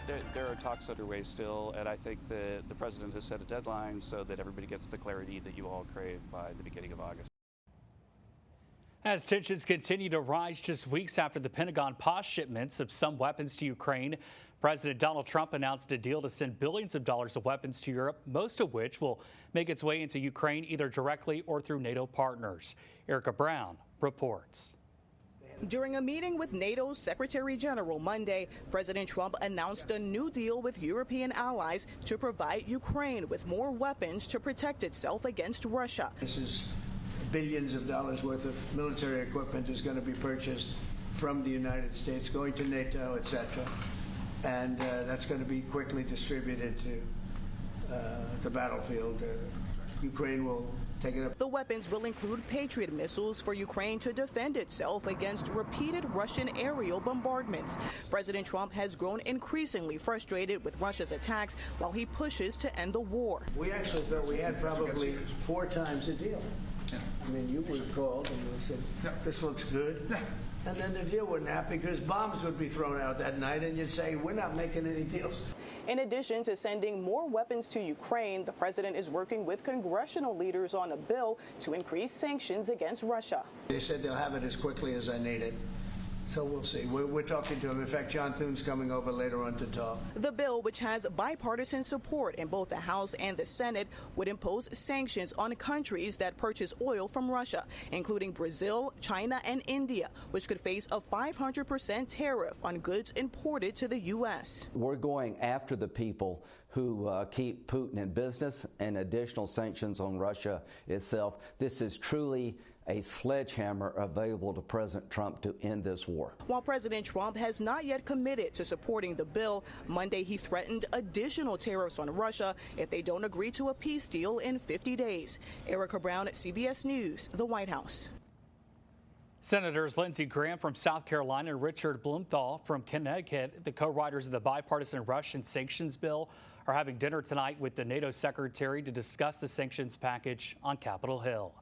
There are talks underway still, and I think the president has set a deadline so that everybody gets the clarity that you all crave by the beginning of August. As tensions continue to rise just weeks after the Pentagon paused shipments of some weapons to Ukraine, President Donald Trump announced a deal to send billions of dollars of weapons to Europe, most of which will make its way into Ukraine either directly or through NATO partners. Erica Brown reports. During a meeting with NATO's Secretary General Monday, President Trump announced a new deal with European allies to provide Ukraine with more weapons to protect itself against Russia. This is billions of dollars worth of military equipment is going to be purchased from the United States, going to NATO, etc. And that's going to be quickly distributed to the battlefield. Ukraine will take it up. The weapons will include Patriot missiles for Ukraine to defend itself against repeated Russian aerial bombardments. President Trump has grown increasingly frustrated with Russia's attacks while he pushes to end the war. We actually thought we had probably 4 times the deal. I mean, you would have called and you would have said, this looks good. And then the deal wouldn't happen because bombs would be thrown out that night and you'd say, we're not making any deals. In addition to sending more weapons to Ukraine, the president is working with congressional leaders on a bill to increase sanctions against Russia. They said they'll have it as quickly as I need it. So we'll see. We're talking to him. In fact, John Thune's coming over later on to talk. The bill, which has bipartisan support in both the House and the Senate, would impose sanctions on countries that purchase oil from Russia, including Brazil, China, and India, which could face a 500% tariff on goods imported to the U.S. We're going after the people who keep Putin in business, and additional sanctions on Russia itself. This is truly a sledgehammer available to President Trump to end this war. While President Trump has not yet committed to supporting the bill, Monday he threatened additional tariffs on Russia if they don't agree to a peace deal in 50 days. Erica Brown at CBS News, the White House. Senators Lindsey Graham from South Carolina and Richard Blumenthal from Connecticut, the co-writers of the bipartisan Russian sanctions bill, are having dinner tonight with the NATO secretary to discuss the sanctions package on Capitol Hill.